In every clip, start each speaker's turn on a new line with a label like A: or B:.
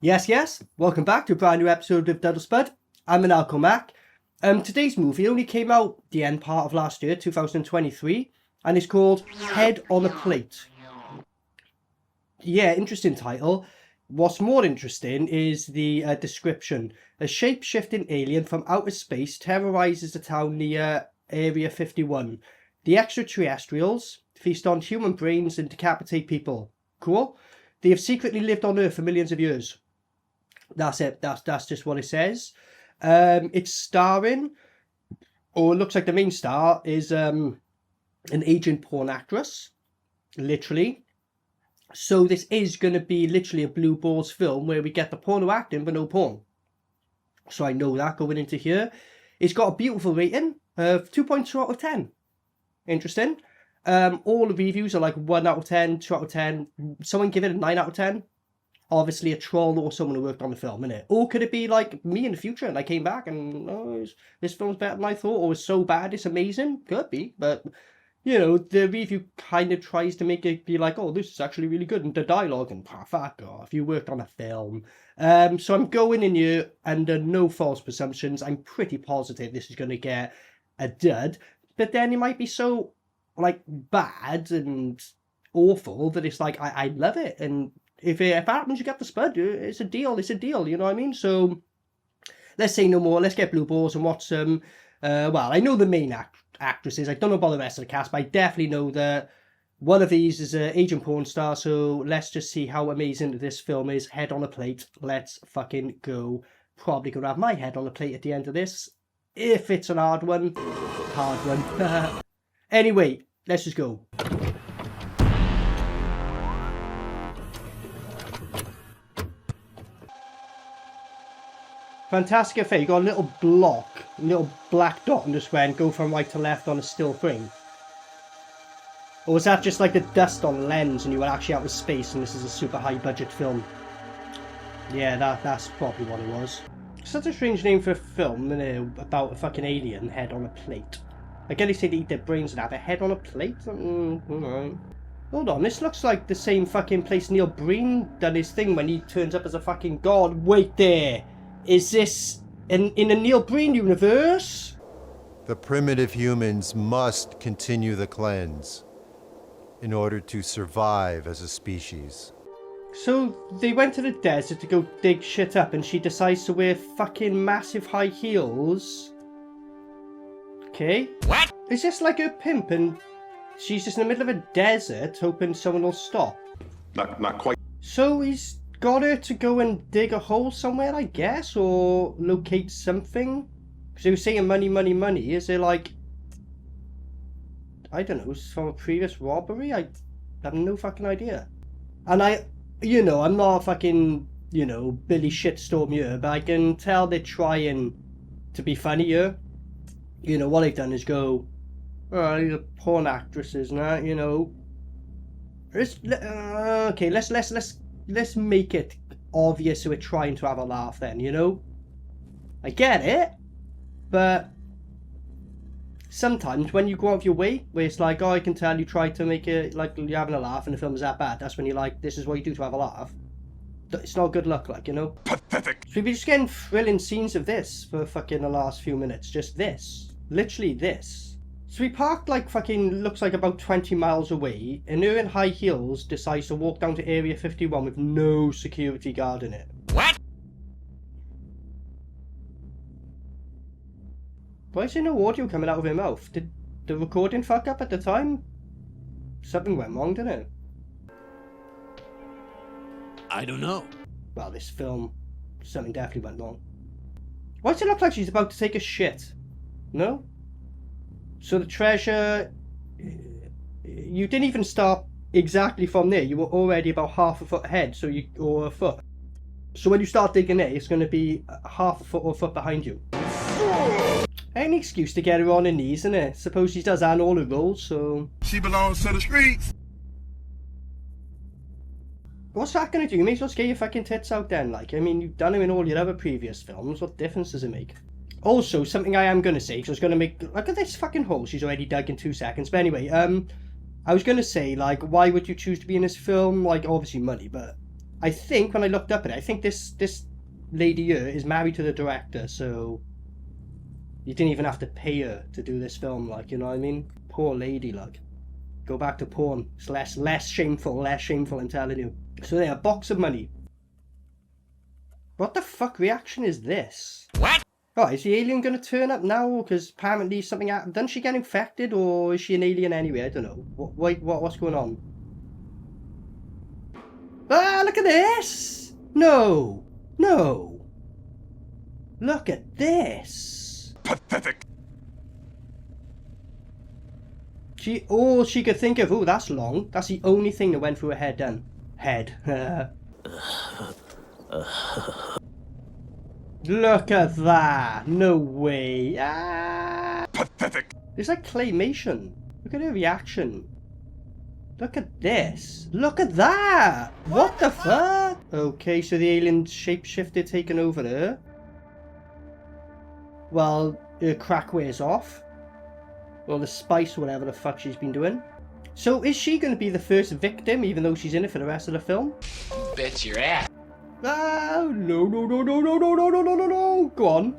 A: Yes, welcome back to a brand new episode of DUD or SPUD. I'm Maniacal Mac. Today's movie only came out the end part of last year, 2023, and it's called Head on a Plate. Yeah, interesting title. What's more interesting is the description. A shape-shifting alien from outer space terrorizes the town near Area 51. The extraterrestrials feast on human brains and decapitate people. Cool? They have secretly lived on Earth for millions of years. That's it. That's just what it says. It's starring, or it looks like the main star is an agent porn actress, literally. So this is going to be literally a blue balls film where we get the porno acting but no porn. So I know that going into here. It's got a beautiful rating of 2.2 out of 10. Interesting. All the reviews are like 1 out of 10, 2 out of 10. Someone give it a 9 out of 10. Obviously a troll or someone who worked on the film, innit? Or could it be like me in the future and I came back and this film's better than I thought, or it's so bad it's amazing? Could be, but you know, the review kind of tries to make it be like, oh, this is actually really good, and the dialogue, and fuck off, you worked on a film. So I'm going in here under no false presumptions. I'm pretty positive this is going to get a dud, but then it might be so like bad and awful that it's like I love it, and if it happens, you get the spud. It's a deal. You know what I mean? So let's say no more. Let's get blue balls and watch some. Well, I know the main actresses. I don't know about the rest of the cast, but I definitely know that one of these is an agent porn star. So let's just see how amazing this film is. Head on a plate. Let's fucking go. Probably gonna have my head on a plate at the end of this. If it's an hard one. Anyway, let's just go. Fantastic effect. You got a little block, a little black dot on the square and go from right to left on a still frame. Or was that just like the dust on the lens and you were actually out of space and this is a super high budget film? Yeah, that's probably what it was. Such a strange name for a film, about a fucking alien head on a plate. I get they say they eat their brains and have a head on a plate? Alright. Hold on, this looks like the same fucking place Neil Breen done his thing when he turns up as a fucking god. Wait there! Is this in a Neil Breen universe?
B: The primitive humans must continue the cleanse in order to survive as a species.
A: So they went to the desert to go dig shit up and she decides to wear fucking massive high heels. Okay.
C: What?
A: Is this like a pimp and she's just in the middle of a desert hoping someone will stop?
C: Not quite.
A: So he's got her to go and dig a hole somewhere, I guess, or locate something? Because they were saying money. Is it like, I don't know, from a previous robbery? I have no fucking idea. And I'm not fucking, Billy Shitstorm here, but I can tell they're trying to be funny here. What they've done is go, oh, these are porn actresses and that, Okay, let's make it obvious so we're trying to have a laugh then, I get it, but sometimes when you go out of your way, where it's like, oh, I can tell you try to make it like you're having a laugh and the film's that bad, that's when you're like, this is what you do to have a laugh. It's not good luck,
C: Pathetic.
A: So we've been just getting thrilling scenes of this for fucking the last few minutes, just this. Literally this. So we parked like fucking, looks like about 20 miles away, and her in high heels decides to walk down to Area 51 with no security guard in it.
C: What?
A: Why is there no audio coming out of her mouth? Did the recording fuck up at the time? Something went wrong, didn't it?
C: I don't know.
A: Well, this film, something definitely went wrong. Why does it look like she's about to take a shit? No? So the treasure, you didn't even start exactly from there. You were already about half a foot ahead, or a foot. So when you start digging there, it's going to be half a foot or a foot behind you. Any excuse to get her on her knees, isn't it? Suppose she does that in all her roles, so...
C: She belongs to the streets.
A: What's that going to do? You may as well get your fucking tits out then, like. I mean, you've done them in all your other previous films. What difference does it make? Also, something I am going to say, because I was going to make... Look at this fucking hole she's already dug in 2 seconds. But anyway, I was going to say, like, why would you choose to be in this film? Like, obviously money, but I think when I looked up at it, I think this lady here is married to the director, so you didn't even have to pay her to do this film, like, you know what I mean? Poor lady, like. Go back to porn. It's less shameful, I'm telling you. So there, a box of money. What the fuck reaction is this?
C: What?
A: Oh, is the alien gonna turn up now? Because apparently something happened. Doesn't she get infected, or is she an alien anyway? I don't know. What's going on? Ah, look at this! No! No! Look at this!
C: Pathetic.
A: All she could think of, oh, that's long. That's the only thing that went through her head then. Head. Look at that! No way! Ah!
C: Pathetic.
A: It's like claymation. Look at her reaction. Look at this. Look at that! What the fuck? Okay, so the alien shapeshifter taken over her. Well, her crack wears off. Or the spice, or whatever the fuck she's been doing. So is she going to be the first victim, even though she's in it for the rest of the film?
D: Bet your ass.
A: Oh, no. Go on.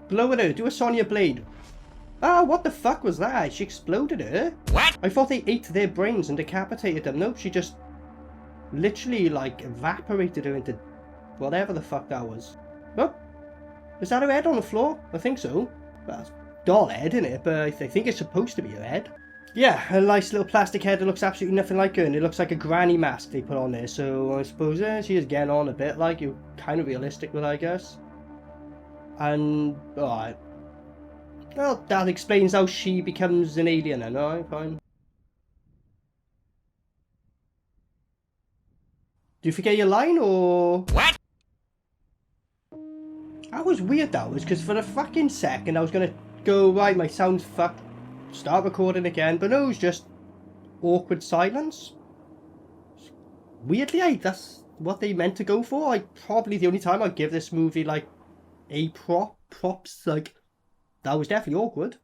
A: Blow at her. Do a Sonya Blade. Ah, what the fuck was that? She exploded her?
C: What?
A: I thought they ate their brains and decapitated them. Nope, she just literally, like, evaporated her into whatever the fuck that was. Oh, is that her head on the floor? I think so. Well, it's doll head, isn't it? But I think it's supposed to be her head. Yeah, a nice little plastic head that looks absolutely nothing like her, and it looks like a granny mask they put on there, so I suppose she is getting on a bit, like, you're kind of realistic with her, I guess. And, alright. Well, that explains how she becomes an alien then, alright, fine. Do you forget your line, or...?
C: What?
A: That was weird, that was, because for a fucking second I was gonna go, right, my sound's fucked. Start recording again, but no, it was just awkward silence. Weirdly, that's what they meant to go for. Like, probably the only time I'd give this movie, like, a props, like, that was definitely awkward.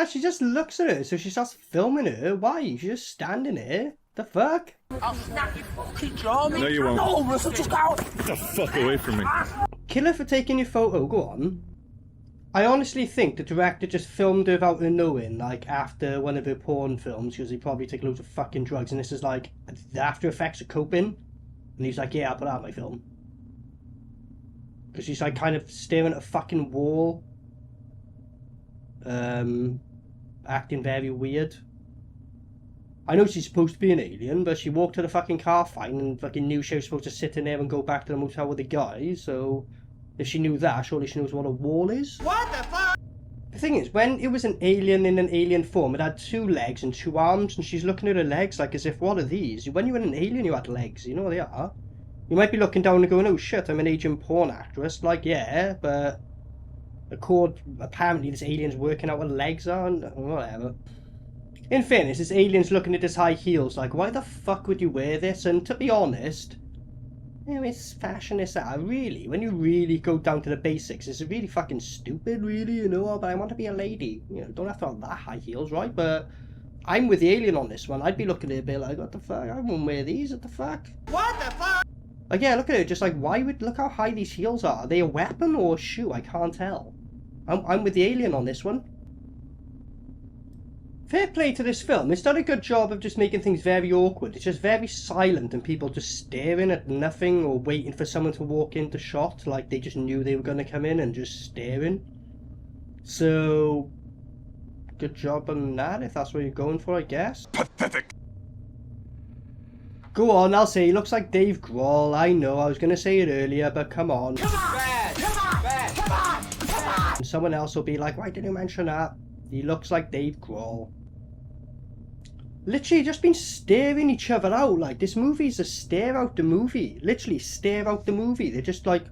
A: She just looks at her, so she starts filming her. Why? She's just standing there. The fuck?
C: No, you won't. No, get the fuck away from me.
A: Kill her for taking your photo, go on. I honestly think the director just filmed her without her knowing, like, after one of her porn films, because he probably took loads of fucking drugs, and this is like, the after effects of coping, and he's like, yeah, I'll put that in my film. Because she's like kind of staring at a fucking wall, acting very weird. I know she's supposed to be an alien, but she walked to the fucking car fine and fucking knew she was supposed to sit in there and go back to the motel with the guys, so... If she knew that, surely she knows what a wall is. What the fuck? The thing is, when it was an alien in an alien form, it had 2 legs and 2 arms, and she's looking at her legs like as if, what are these? When you were an alien, you had legs, you know what they are. You might be looking down and going, oh shit, I'm an Asian porn actress. Like, yeah, but... apparently this alien's working out what legs are, and whatever. In fairness, this alien's looking at his high heels like, why the fuck would you wear this? And to be honest... You know, it's fashion, is that really? When you really go down to the basics, it's really fucking stupid, really, you know, but I want to be a lady. You know, don't have to have that high heels, right? But I'm with the alien on this one. I'd be looking at it a bit like, what the fuck? I won't wear these, what the fuck? What the fuck? Like, yeah, look at it, just like, why would, look how high these heels are. Are they a weapon or a shoe? I can't tell. I'm with the alien on this one. Fair play to this film. It's done a good job of just making things very awkward. It's just very silent and people just staring at nothing or waiting for someone to walk into shot. Like they just knew they were going to come in and just staring. So, good job on that if that's what you're going for, I guess.
C: Pathetic.
A: Go on, I'll say he looks like Dave Grohl. I know, I was going to say it earlier, but come on. Come on! And someone else will be like, why didn't you mention that? He looks like Dave Grohl. Literally just been staring each other out. Like, this movie's a stare out the movie. Literally stare out the movie. They're just like...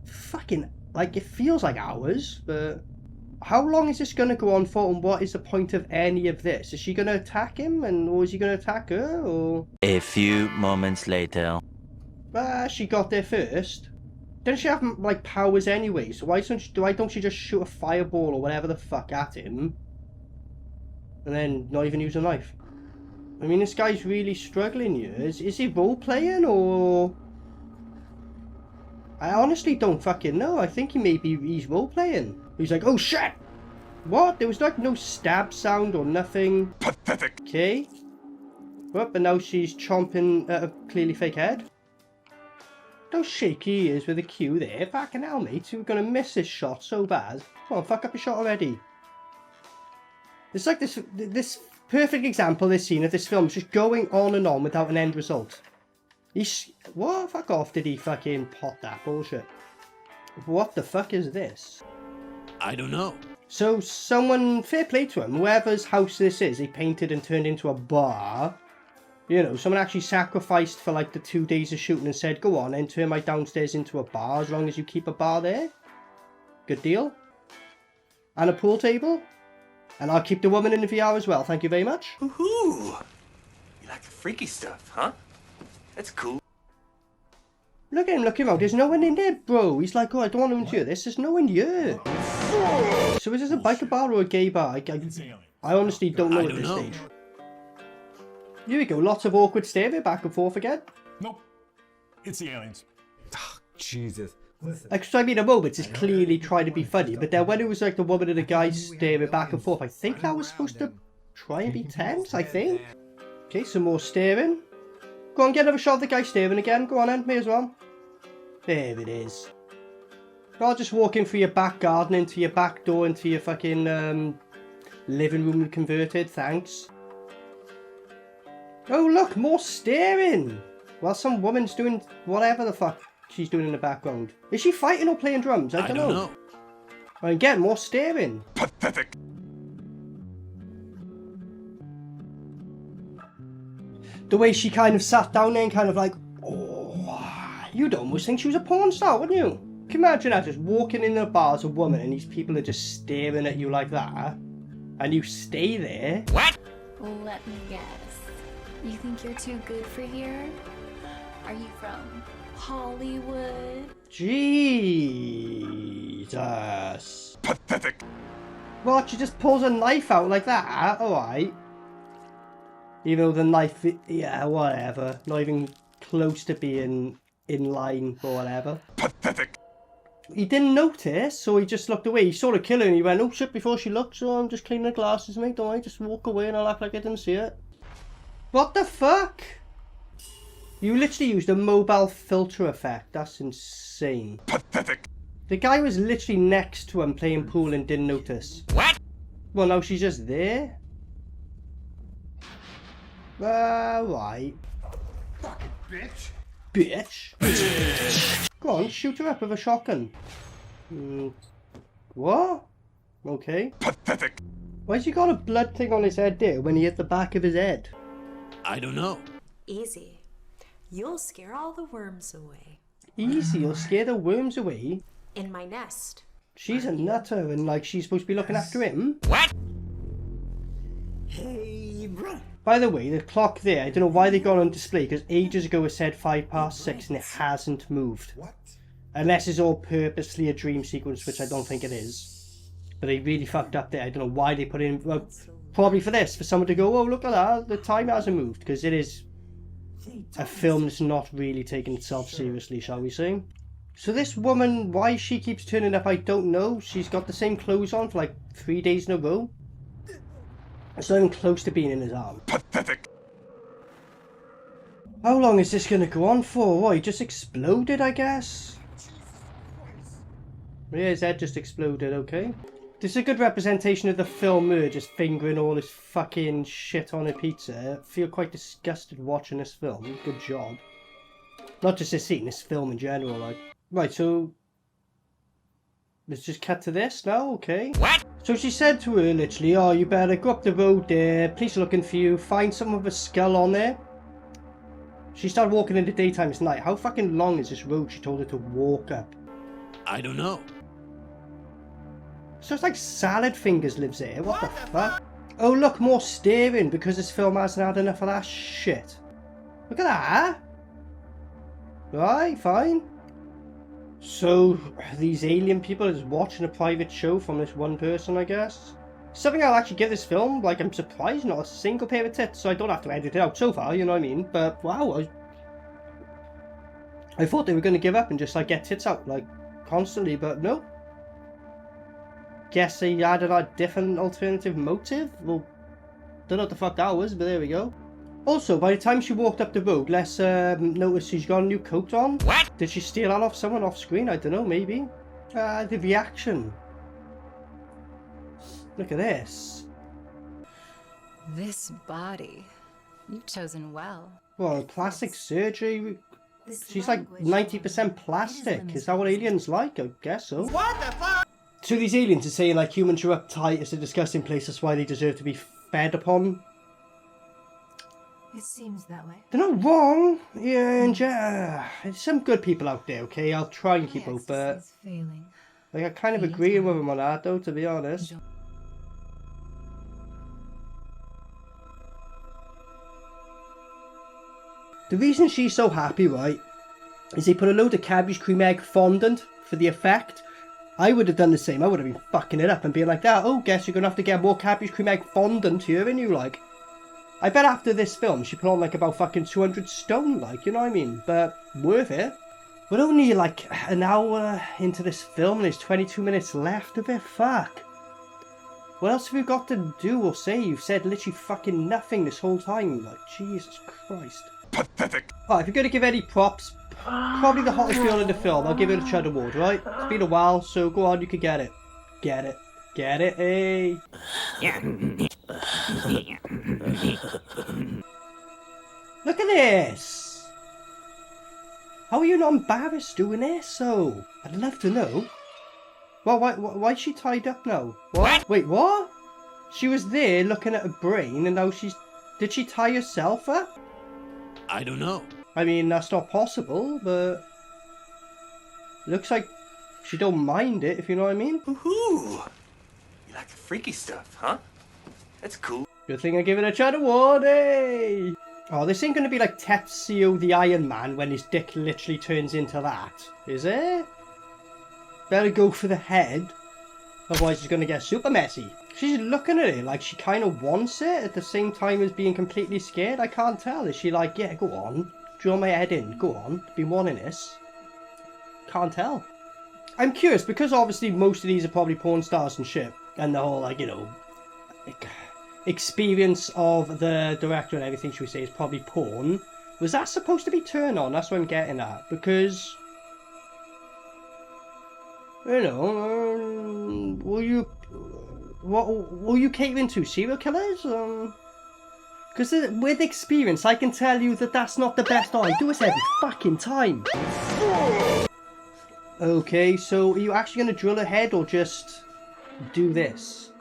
A: Fucking... Like, it feels like hours, but... How long is this going to go on for, and what is the point of any of this? Is she going to attack him, or is he going to attack her, or...
E: A few moments later.
A: She got there first. Doesn't she have, like, powers anyway? So why don't she just shoot a fireball or whatever the fuck at him? And then not even use a knife? I mean, this guy's really struggling here. Is he role-playing, or... I honestly don't fucking know. I think he's role-playing. He's like, oh shit! What? There was like no stab sound or nothing.
C: Pathetic.
A: Okay. Well, but now she's chomping at a clearly fake head. How shaky he is with the cue there. Fucking hell, mate. We're gonna miss this shot so bad. Come on, fuck up your shot already. It's like this perfect example, this scene of this film is just going on and on without an end result. What? Fuck off, did he fucking pot that bullshit? What the fuck is this?
C: I don't know.
A: So someone, fair play to him, whoever's house this is, he painted and turned into a bar. You know, someone actually sacrificed for like the 2 days of shooting and said, go on and turn my downstairs into a bar as long as you keep a bar there. Good deal. And a pool table. And I'll keep the woman in the VR as well, thank you very much.
D: Woohoo! You like the freaky stuff, huh? That's cool.
A: Look at him out, there's no one in there, bro. He's like, oh, I don't want to endure this, there's no one here. So is this a biker bar or a gay bar? I honestly don't know at this stage. Here we go, lots of awkward staring back and forth again.
C: Nope. It's the aliens.
F: Oh, Jesus.
A: Because I mean, a moment is clearly trying to be funny, but then when it was like the woman and the guy staring back and forth, I think that was supposed to try and be tense, I think. Okay, some more staring. Go on, get another shot of the guy staring again. Go on then, may as well. There it is. I'll just walk in through your back garden, into your back door, into your fucking living room converted, thanks. Oh look, more staring! While some woman's doing whatever the fuck she's doing in the background. Is she fighting or playing drums? I don't know. And again, more staring.
C: Pathetic.
A: The way she kind of sat down there and kind of like, oh, you'd almost think she was a porn star, wouldn't you? Can you imagine that, just walking in a bar as a woman and these people are just staring at you like that, and you stay there?
C: What?
G: Let me guess. You think you're too good for here? Are you from Hollywood?
A: Jesus.
C: Pathetic.
A: What, she just pulls a knife out like that? Alright. Even though the knife, yeah, whatever. Not even close to being in line or whatever.
C: Pathetic.
A: He didn't notice, so he just looked away. He saw the killer and he went, oh shit, before she looked, so I'm just cleaning the glasses, mate. Don't worry, just walk away and I'll act like I didn't see it. What the fuck? You literally used a mobile filter effect. That's insane.
C: Pathetic.
A: The guy was literally next to him playing pool and didn't notice.
C: What?
A: Well, now she's just there. Right.
C: Fucking bitch.
A: Bitch. Go on, shoot her up with a shotgun. What? Okay.
C: Pathetic.
A: Why's he got a blood thing on his head there when he hit the back of his head?
C: I don't know.
H: Easy. You'll scare all the worms away.
A: Easy, you'll scare the worms away.
H: In my nest.
A: She's a nutter and like she's supposed to be looking after him.
C: What?
F: Hey, bro.
A: By the way, the clock there, I don't know why they got on display because ages ago it said 6:05 and it hasn't moved.
F: What?
A: Unless it's all purposely a dream sequence, which I don't think it is. But they really fucked up there. I don't know why they put in, well, probably for this, for someone to go, oh look at that, the time hasn't moved, because it is a film that's not really taking itself seriously, shall we say. So this woman, why she keeps turning up, I don't know. She's got the same clothes on for like 3 days in a row. It's not even close to being in his arm.
C: Pathetic.
A: How long is this going to go on for? What, he just exploded, I guess? Yeah, his head just exploded, okay. This is a good representation of the filmer just fingering all this fucking shit on a pizza. I feel quite disgusted watching this film. Good job. Not just this scene, this film in general, like. Right, so let's just cut to this now, okay?
C: What?
A: So she said to her literally, oh, you better go up the road there, police are looking for you, find someone with a skull on there. She started walking in the daytime, it's night. How fucking long is this road she told her to walk up?
C: I don't know.
A: So it's like Salad Fingers lives here, what the fuck? Oh look, more staring because this film hasn't had enough of that shit. Look at that. Right, fine. So these alien people are just watching a private show from this one person, I guess. Something I'll actually give this film, like, I'm surprised not a single pair of tits, so I don't have to edit it out so far, you know what I mean? But, wow, I thought they were going to give up and just, like, get tits out, like, constantly, but no. Guess they added a different alternative motive? Well, don't know what the fuck that was, but there we go. Also, by the time she walked up the road, let's notice she's got a new coat on. What? Did she steal that off someone off screen? I don't know, maybe. The reaction. Look at this.
I: This body. You've chosen well.
A: Well, plastic surgery. She's like 90% plastic. Is that what aliens like? I guess so. What the fuck? So these aliens are saying like humans are uptight, it's a disgusting place, that's why they deserve to be fed upon.
H: It seems that way.
A: They're not wrong. Yeah, and there's some good people out there, okay? I'll try and keep hope, but like, I kind of agree with them on that though, to be honest. The reason she's so happy, right, is they put a load of cabbage cream egg fondant for the effect. I would have done the same. I would have been fucking it up and being like that. Oh, guess you're going to have to get more cabbage cream egg fondant here, and you like. I bet after this film she put on like about fucking 200 stone, like, you know what I mean? But worth it. We're only like an hour into this film and there's 22 minutes left of it. Fuck. What else have you got to do or say? You've said literally fucking nothing this whole time. Like, Jesus Christ.
C: Pathetic.
A: Oh, if you're going to give any props, probably the hottest girl in the film. I'll give it a Chud Award, right? It's been a while, so go on, you can get it. Get it. Get it, hey. Look at this. How are you not embarrassed doing this? So, I'd love to know. Well, why is she tied up now? What? Wait, what? She was there looking at her brain, and now she's... Did she tie herself up?
C: I don't know.
A: I mean, that's not possible, but... Looks like she don't mind it, if you know what I mean.
D: Woohoo! You like the freaky stuff, huh? That's cool.
A: Good thing I give it a Chud Award, eh? Oh, this ain't gonna be like Tetsuo the Iron Man when his dick literally turns into that, is it? Better go for the head, otherwise it's gonna get super messy. She's looking at it like she kind of wants it at the same time as being completely scared. I can't tell. Is she like, yeah, go on, draw my head in, go on, been wanting this? Can't tell. I'm curious, because obviously most of these are probably porn stars and shit, and the whole, like, you know, experience of the director and everything, should we say, is probably porn. Was that supposed to be turn on? That's what I'm getting at, because, you know, will you catering to serial killers? Because with experience, I can tell you that that's not the best. Oh, I do this every fucking time. Okay, so are you actually going to drill her head or just do this?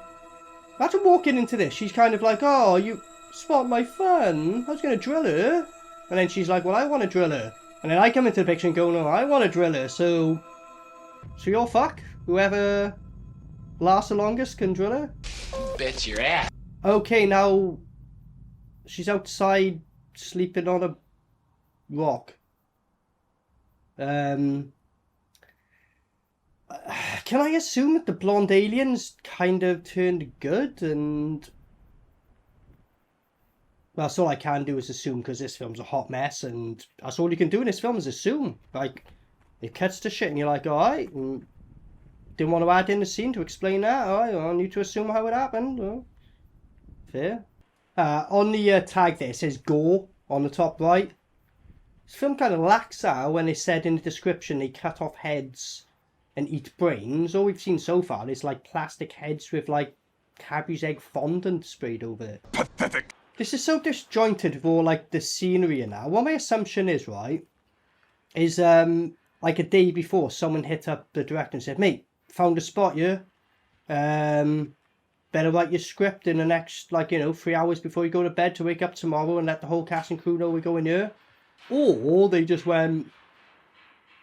A: After walking into this, she's kind of like, oh, you spot my fun. I was going to drill her. And then she's like, well, I want to drill her. And then I come into the picture and go, no, I want to drill her. So you're fuck. Whoever lasts the longest can drill her.
C: Bet your ass.
A: Okay, now she's outside sleeping on a rock. Can I assume that the blonde aliens kind of turned good and... Well, that's all I can do is assume, because this film's a hot mess, and that's all you can do in this film is assume. Like, it cuts to shit and you're like, alright, didn't want to add in the scene to explain that, alright, I need to assume how it happened. Well, fair. On the tag there, it says gore on the top right. This film kind of lacks that when they said in the description they cut off heads and eat brains. All we've seen so far is like plastic heads with like cabbage egg fondant sprayed over it.
C: Pathetic.
A: This is so disjointed for like the scenery and that. What my assumption is, right, is like a day before someone hit up the director and said, mate, found a spot here. Better write your script in the next, like, you know, 3 hours before you go to bed to wake up tomorrow and let the whole cast and crew know we're going here. Or they just went,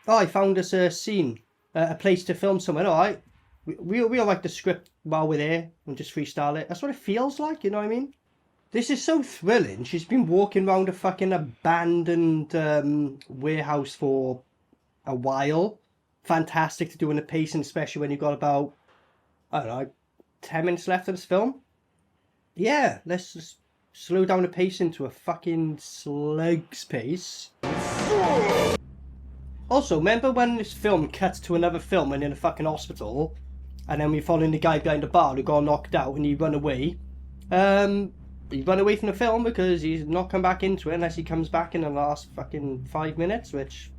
A: oh, I found us a scene. A place to film somewhere, alright. We'll write the script while we're there and just freestyle it. That's what it feels like, you know what I mean? This is so thrilling. She's been walking around a fucking abandoned warehouse for a while. Fantastic to do in a pacing, especially when you've got about, I don't know, 10 minutes left of this film. Yeah, let's just slow down the pace into a fucking slug's pace. Also, remember when this film cuts to another film and in a fucking hospital, and then we following the guy behind the bar who got knocked out and he run away? He run away from the film because he's not come back into it unless he comes back in the last fucking 5 minutes, which,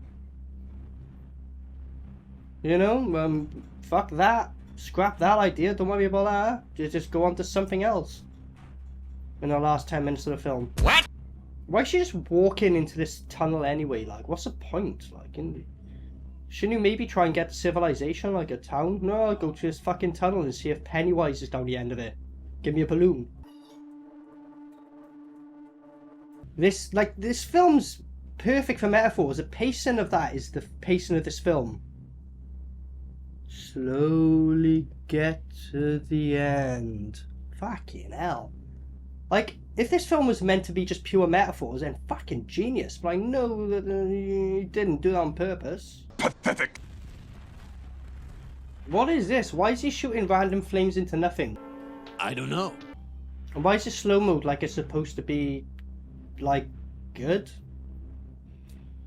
A: you know, fuck that. Scrap that idea, don't worry about that. Just go on to something else in the last 10 minutes of the film.
C: What?
A: Why is she just walking into this tunnel anyway? Like, what's the point? Like, shouldn't you maybe try and get to civilization, like a town? No, I'll go to this fucking tunnel and see if Pennywise is down the end of it. Give me a balloon. This film's perfect for metaphors. The pacing of that is the pacing of this film. Slowly get to the end. Fucking hell. Like, if this film was meant to be just pure metaphors, then fucking genius. But I know that he didn't do that on purpose.
C: Pathetic.
A: What is this? Why is he shooting random flames into nothing?
C: I don't know.
A: And why is it slow mode like it's supposed to be, like, good?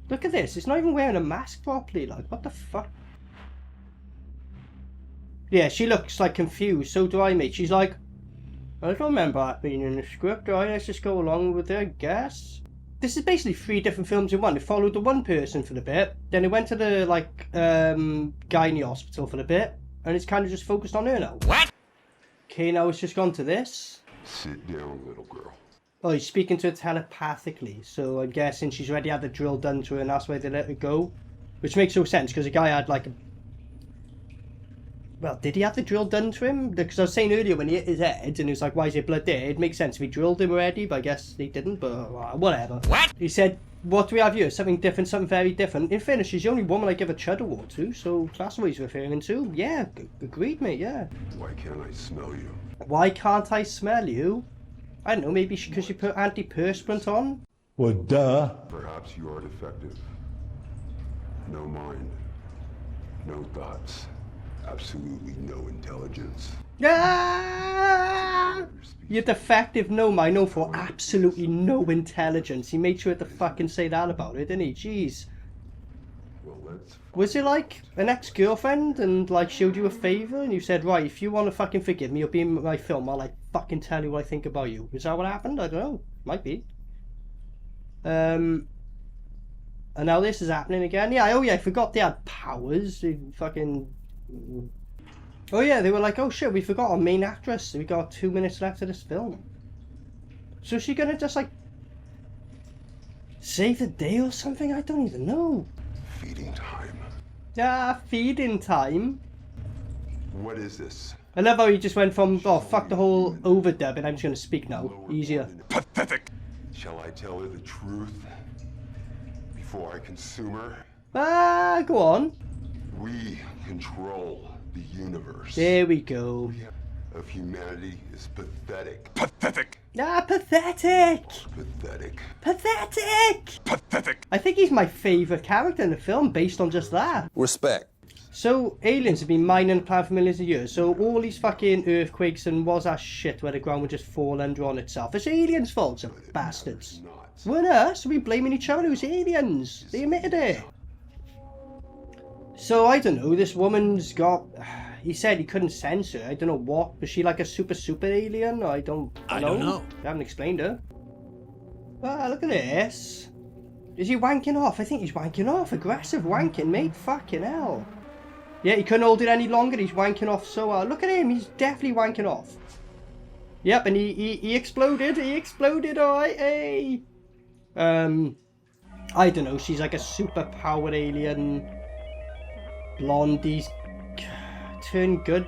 A: Look at this. It's not even wearing a mask properly. Like, what the fuck? Yeah, she looks, like, confused. So do I, mate. She's like, I don't remember that being in the script. Alright, let's just go along with it, I guess. This is basically 3 different films in one. It followed the one person for the bit, then it went to the, like, guy in the hospital for the bit, and it's kind of just focused on her now.
C: What?
A: Okay, now it's just gone to this.
J: Sit down, little girl.
A: Oh, he's speaking to her telepathically, so I'm guessing she's already had the drill done to her and that's why they let her go. Which makes no sense, because the guy had, like, a... Well, did he have the drill done to him? Because I was saying earlier when he hit his head and he was like, why is there blood there? It makes sense if he drilled him already, but I guess he didn't, but whatever.
C: What?
A: He said, what do we have here? Something different, something very different. In fairness, she's the only woman I give a chud award to, so that's what he's referring to. Yeah, agreed, mate, yeah.
J: Why can't I smell you?
A: Why can't I smell you? I don't know, maybe because she put antiperspirant on?
F: Well, duh.
J: Perhaps you are defective. No mind. No thoughts. Absolutely no intelligence.
A: Ah! You're defective, no mind, no for absolutely no intelligence. He made sure to fucking say that about it, didn't he? Jeez.
J: Well, let's...
A: Was it like an ex-girlfriend and like showed you a favour and you said, right, if you want to fucking forgive me or be in my film, I'll like fucking tell you what I think about you. Is that what happened? I don't know. Might be. And now this is happening again. Yeah, oh yeah, I forgot they had powers. They fucking... Oh yeah, they were like, oh shit, we forgot our main actress. We got 2 minutes left of this film. So is she gonna just like save the day or something? I don't even know.
J: Feeding time.
A: Ah, feeding time.
J: What is this?
A: I love how he just went from, oh fuck the whole overdub and I'm just gonna speak now. Easier.
C: Pathetic.
J: Shall I tell her the truth before I consume her?
A: Ah, go on.
J: We control the universe.
A: There we go.
J: Of humanity is pathetic.
C: Pathetic.
A: Ah, pathetic.
J: Pathetic.
A: Pathetic.
C: Pathetic.
A: I think he's my favourite character in the film based on just that.
C: Respect.
A: So, aliens have been mining the planet for millions of years, so all these fucking earthquakes and what's that shit where the ground would just fall under on itself. It's aliens' fault, some bastards. Weren't us? We blaming each other, it was aliens. They admitted it. So, I don't know, this woman's got... He said he couldn't sense her, I don't know what. Was she like a super alien? I don't know. They haven't explained her. Ah, look at this. Is he wanking off? I think he's wanking off. Aggressive wanking, mate. Fucking hell. Yeah, he couldn't hold it any longer. He's wanking off so hard. Look at him. He's definitely wanking off. Yep, and he exploded. He exploded, alright. Hey. I don't know. She's like a super powered alien. Blondie's turn good.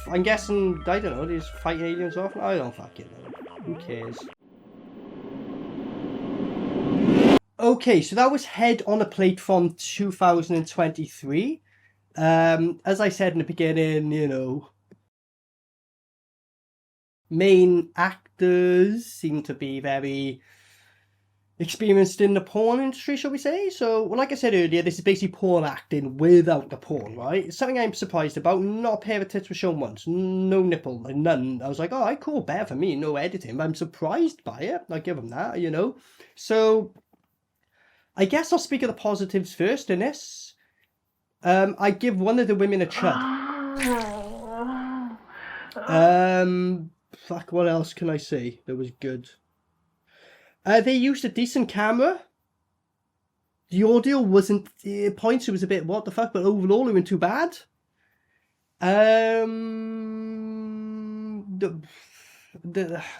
A: I'm guessing, I don't know, these fighting aliens off. I don't fucking know. Who cares? Okay, so that was Head on a Plate from 2023. As I said in the beginning, you know, main actors seem to be very experienced in the porn industry, shall we say. So, well, like I said earlier, this is basically porn acting without the porn, right? It's something I'm surprised about. Not a pair of tits were shown once. No nipple, none. I was like, all right, cool, better for me, no editing. But I'm surprised by it. I give them that, you know. So, I guess I'll speak of the positives first in this. I give one of the women a chud. Fuck, what else can I say that was good? They used a decent camera. The audio wasn't, at points it was a bit what the fuck, but overall it wasn't too bad. The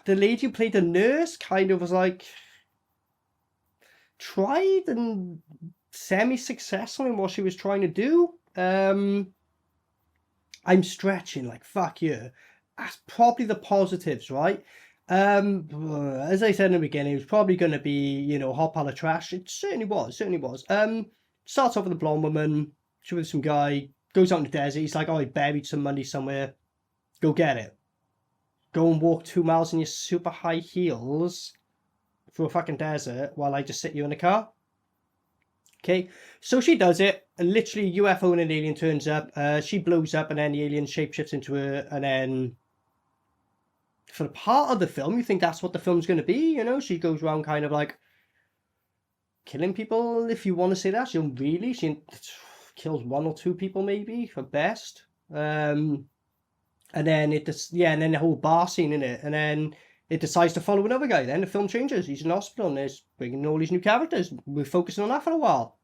A: lady who played the nurse kind of was like, tried and semi-successful in what she was trying to do. I'm stretching like fuck yeah. That's probably the positives, right? As I said in the beginning, it was probably going to be, you know, hot pile of trash. It certainly was, starts off with a blonde woman, she's with some guy, goes out in the desert, he's like, oh, I buried some money somewhere, go get it. Go and walk 2 miles in your super high heels through a fucking desert while I just sit you in the car. Okay, so she does it, and literally UFO and an alien turns up, she blows up, and then the alien shapeshifts into her, and then for the part of the film, you think that's what the film's going to be, you know? She goes around kind of like killing people, if you want to say that. She don't really. She kills 1 or 2 people maybe, for best. And then it just, yeah, and then the whole bar scene in it. And then it decides to follow another guy. Then the film changes. He's in hospital and there's bringing all these new characters. We're focusing on that for a while.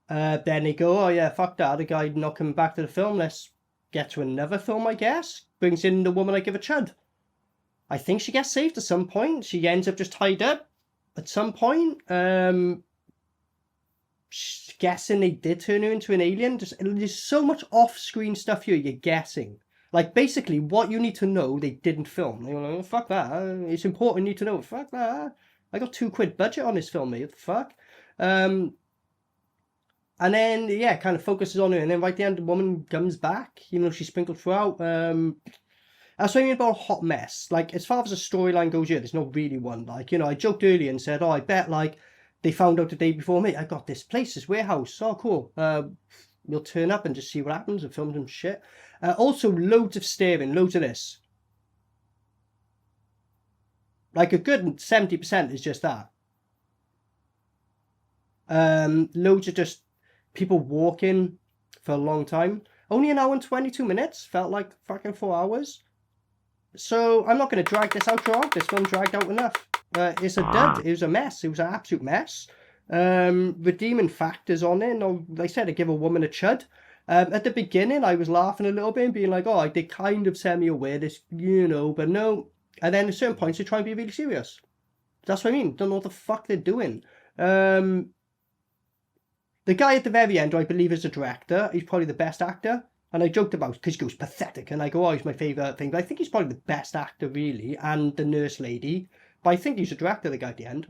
A: Then they go, oh yeah, fuck that. The guy not coming back to the film. Let's get to another film, I guess. Brings in the woman I give a chud. I think she gets saved at some point. She ends up just tied up at some point. Guessing they did turn her into an alien. There's so much off-screen stuff here, you're guessing. Like, basically, what you need to know, they didn't film. You're like, oh, fuck that. It's important, you need to know. Fuck that. I got £2 budget on this film, mate. What the fuck? And then, yeah, kind of focuses on her. And then right at the end, the woman comes back. You know, she's sprinkled throughout. That's what I mean about a hot mess. Like, as far as a storyline goes here, there's not really one. Like, you know, I joked earlier and said, oh, I bet, like, they found out the day before me, I got this place, this warehouse. Oh, cool. We'll turn up and just see what happens and film some shit. Also, loads of staring, loads of this. Like, a good 70% is just that. Loads of just people walking for a long time. Only an hour and 22 minutes. Felt like fucking 4 hours. So, I'm not going to drag this out, Rob. This film dragged out enough. It's a dud. It was a mess. It was an absolute mess. Redeeming factors on it. No, like I said, I give a woman a chud. At the beginning, I was laughing a little bit and being like, oh, they kind of send me away, this, you know, but no. And then at certain points, they try and be really serious. That's what I mean. Don't know what the fuck they're doing. The guy at the very end, who I believe is the director, he's probably the best actor. And I joked about it because he goes pathetic. And I go, oh, he's my favourite thing. But I think he's probably the best actor, really. And the nurse lady. But I think he's the director, the guy at the end.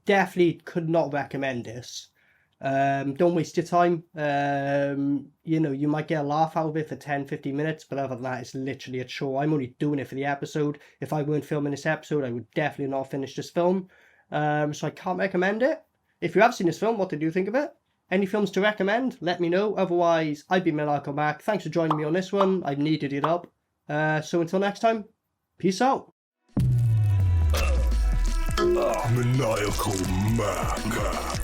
A: Definitely could not recommend this. Don't waste your time. You know, you might get a laugh out of it for 10-15 minutes. But other than that, it's literally a chore. I'm only doing it for the episode. If I weren't filming this episode, I would definitely not finish this film. So I can't recommend it. If you have seen this film, what did you think of it? Any films to recommend? Let me know. Otherwise, I've been Maniacal Mac. Thanks for joining me on this one. I've needed your help. So until next time, peace out.
C: Maniacal Mac.